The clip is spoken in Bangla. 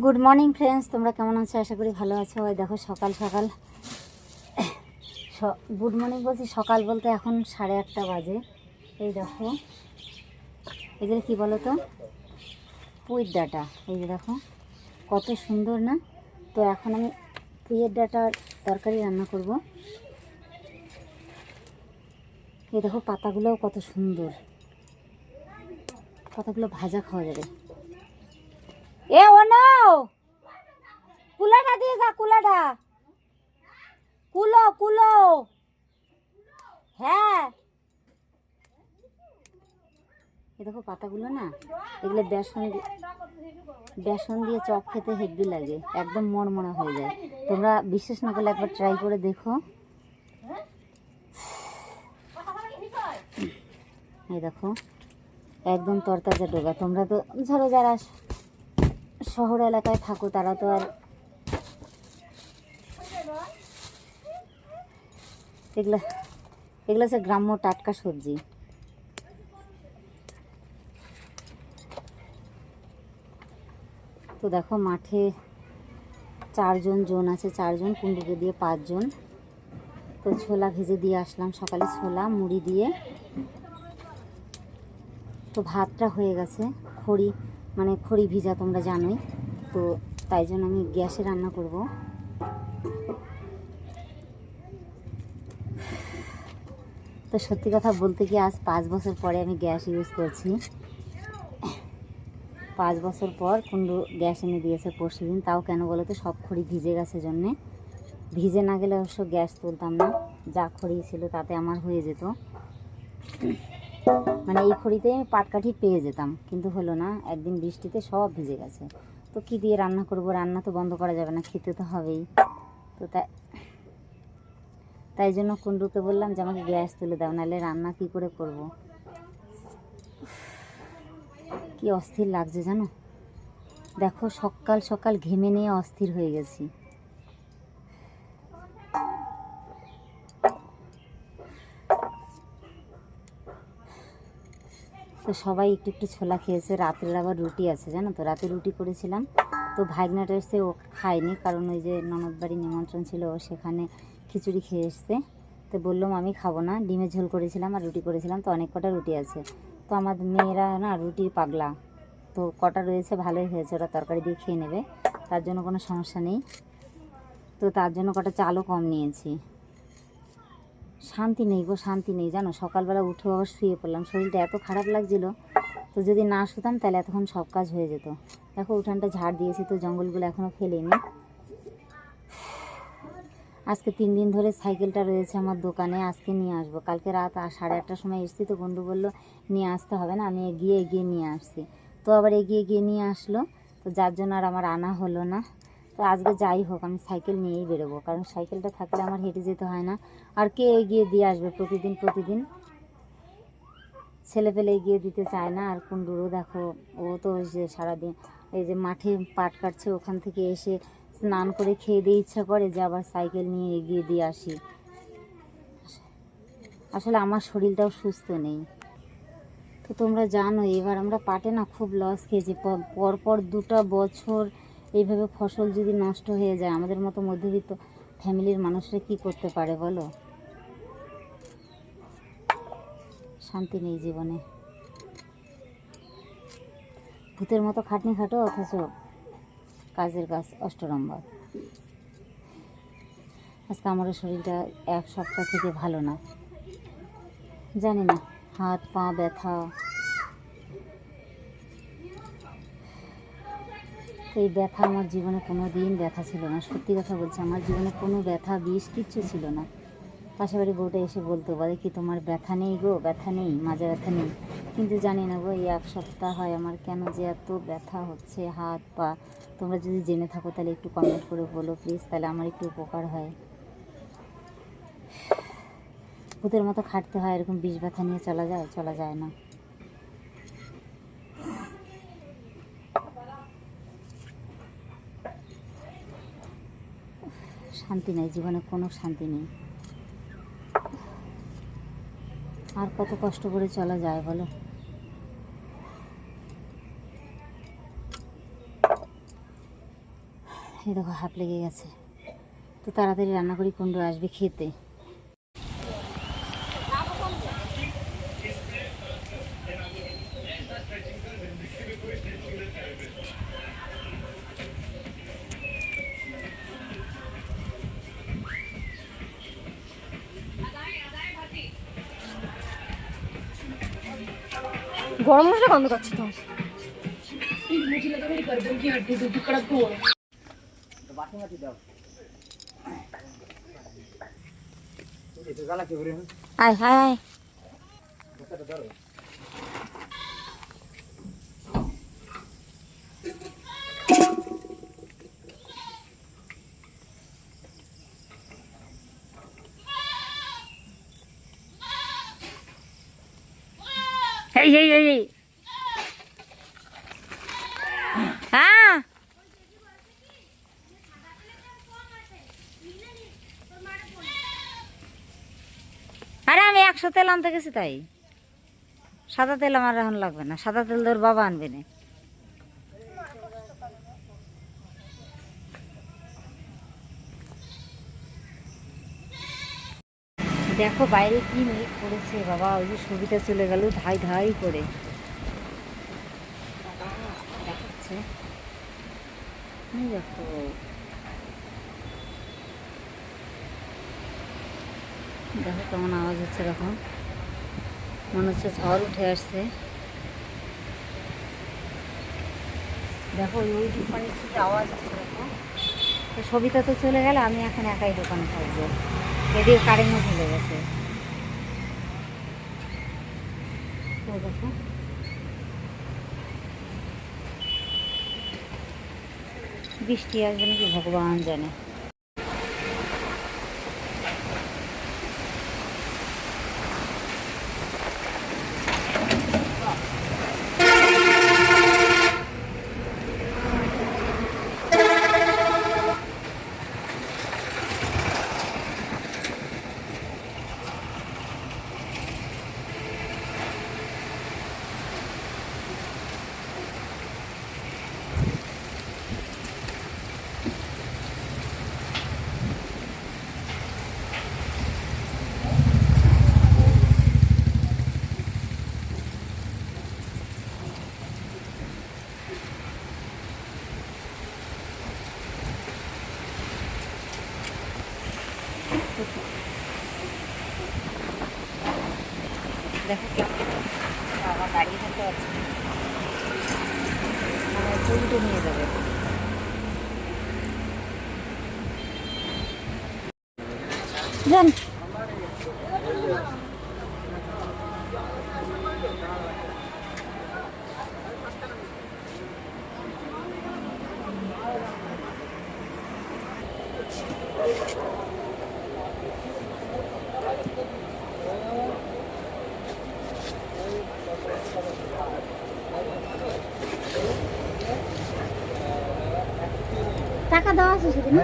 গুড মর্নিং ফ্রেন্ডস, তোমরা কেমন আছো? আশা করি ভালো আছো। ওই দেখো সকাল সকাল গুড মর্নিং বলছি, সকাল বলতে এখন 8:30 বাজে। এই দেখো এগুলো কী বলো তো, পুঁইয়ের ডাঁটা। এই যে দেখো কত সুন্দর না। তো এখন আমি পুঁইয়ের ডাঁটার তরকারি রান্না করব। এই দেখো পাতাগুলোও কত সুন্দর, পাতাগুলো ভাজা খাওয়া যাবে। এ ও নাও, কুলাটা দিয়ে যা, কুলাটা কুলো কুলো। হ্যাঁ, এ দেখো পাতাগুলো না, এগুলো বেসন দিয়ে চপ খেতে হেভি লাগে, একদম মরমরা হয়ে যায়। তোমরা বিশ্বাস না করলে একবার ট্রাই করে দেখো। এই দেখো একদম তরতাজা ডোগা। তোমরা তো ধরো যারা শহর এলাকায় থাকো তারা তো আর এগুলো এগুলো হচ্ছে গ্রাম্য টাটকা সবজি। তো দেখো মাঠে 4 জন আছে, 4 জন, কুণ্ডুকে দিয়ে 5 জন। তো ছোলা ভেজে দিয়ে আসলাম সকালে, ছোলা মুড়ি দিয়ে। তো ভাতটা হয়ে গেছে, খড়ি ভিজা তোমরা জানোই। তো তাই জন্য আমি গ্যাসে রান্না করব। তো সত্যি কথা বলতে কি, আজ 5 বছর পরে আমি গ্যাস ইউজ করছি। 5 বছর পর কুণ্ডু গ্যাস এনে দিয়েছে পরশুদিন। তাও কেন বলো তো, সব খড়ি ভিজে গেছে জন্যে। ভিজে না গেলে অবশ্য গ্যাস তুলতাম না, যা খড়ি ছিল তাতে আমার হয়ে যেত। মানে এই খড়িতে আমি পাটকাঠি পেয়ে যেতাম, কিন্তু হলো না। একদিন বৃষ্টিতে সব ভিজে গেছে। তো কী দিয়ে রান্না করব? রান্না তো বন্ধ করা যাবে না, খেতে তো হবেই। তো তাই জন্য কুণ্ডুকে বললাম যে আমাকে গ্যাস তুলে দাও, নাহলে রান্না কী করে করব। কি অস্থির লাগছে জানো। দেখো সকাল সকাল ঘেমে নিয়ে অস্থির হয়ে গেছি। তো সবাই একটু একটু ছোলা খেয়েছে। রাত্রের আবার রুটি আছে জানো তো, রাতে রুটি করেছিলাম। তো ভাগনাটা এসে ও খায়নি, কারণ ওই যে ননদ বাড়ি নিমন্ত্রণ ছিল, ও সেখানে খিচুড়ি খেয়ে এসছে। তো বললাম আমি খাবো না, ডিমের ঝোল করেছিলাম আর রুটি করেছিলাম, তো অনেক কটা রুটি আছে। তো আমার মেয়েরা না রুটির পাগলা, তো কটা রয়েছে ভালোই হয়েছে, ওরা তরকারি দিয়ে খেয়ে নেবে, তার জন্য কোনো সমস্যা নেই। তো তার জন্য কটা চালও কম নিয়েছি। শান্তি নেই গো, শান্তি নেই জানো। সকালবেলা উঠে আবার শুয়ে পড়লাম, শরীরটা এত খারাপ লাগছিল। তো যদি না শুতাম তাহলে এতক্ষণ সব কাজ হয়ে যেত। দেখো উঠানটা ঝাড় দিয়েছি, তো জঙ্গলগুলো এখনও ফেলিনি। আজকে 3 দিন ধরে সাইকেলটা রয়েছে আমার দোকানে, আজকে নিয়ে আসবো। কালকে রাত 8:30টার সময় এসেছি, তো বন্ধু বললো নিয়ে আসতে হবে না, আমি এগিয়ে নিয়ে আসছি। তো আবার এগিয়ে নিয়ে আসলো, তো যার জন্য আর আমার আনা হলো না। তো আজকে যাই হোক আমি সাইকেল নিয়েই বেরোবো, কারণ সাইকেলটা থাকলে আমার হেঁটে যেতে হয় না। আর কে এগিয়ে দিয়ে আসবে প্রতিদিন? ছেলে পেলে এগিয়ে দিতে চায় না। আর কুণ্ডুরও দেখো, ও তো ওই যে সারাদিন এই যে মাঠে পাট কাটছে, ওখান থেকে এসে স্নান করে খেয়ে দিয়ে ইচ্ছা করে যে আবার সাইকেল নিয়ে এগিয়ে দিয়ে আসি। আসলে আমার শরীরটাও সুস্থ নেই। তো তোমরা জানো এবার আমরা পাটে না খুব লস খেয়েছি। পরপর 2টা বছর এইভাবে ফসল যদি নষ্ট হয়ে যায়, আমাদের মতো মধ্যবিত্ত ফ্যামিলির মানুষরা কি করতে পারে বলো? শান্তি নেই জীবনে। ভূতের মতো খাটনি খাটো, অথচ কাজের কাজ অষ্টরম্বর। আজকে আমারও শরীরটা 1 সপ্তাহ থেকে ভালো না, জানি না, হাত পা ব্যথা। এই ব্যথা আমার জীবনে কোনো দিন ব্যথা ছিল না, সত্যি কথা বলছি। আমার জীবনে কোনো ব্যথা বিষ কিচ্ছু ছিল না। পাশের বাড়ি বউটা এসে বলতো, বলে কি তোমার ব্যথা নেই গো, ব্যথা নেই, মাজা ব্যথা নেই। কিন্তু জানি না গো, এই 1 সপ্তাহ হয় আমার কেন যে এত ব্যথা হচ্ছে হাত পা। তোমরা যদি জেনে থাকো তাহলে একটু কমেন্ট করে বলো প্লিজ, তাহলে আমার একটু উপকার হয়। ভূতের মতো খাটতে হয়, এরকম বিষ ব্যথা নিয়ে চলা যায় না। শান্তি নেই জীবনে, কোনো শান্তি নেই। আর কত কষ্ট করে চলা যায় বলো? এই দেখো হাঁপ লেগে গেছে, তো তাড়াতাড়ি রান্না করি, কুন্ডু আসবে খেতে। গরম মশলা গন্ধ পাচ্ছি তো। আয় হায় আয়। এই এই এই এই। হ্যাঁ আরে আমি 100 তেল আনতে গেছি, তাই সাদা তেল আমার এখন লাগবে না, সাদা তেল তোর বাবা আনবে না। দেখো বাইরে কি মেঘ পড়েছে বাবা, ওই যে ছবিটা চলে গেল ধাই ধাই করে দেখাচ্ছে। দেখো দেখো কেমন আওয়াজ হচ্ছে, এরকম মনে হচ্ছে ঝড় উঠে আসছে। দেখো ওই দোকানে কি আওয়াজ হচ্ছে দেখো। তো সবিতা তো চলে গেলে আমি এখন একাই দোকানে থাকবো, এদিকে কারেন্টও চলে গেছে। তো দেখো বৃষ্টি আসবে নাকি ভগবান জানে। দেখো বাবা দাঁড়িয়ে থাকতে পারছি না, চুলটে নিয়ে যাবে। যান টাকা দেওয়া আছে সেদিন।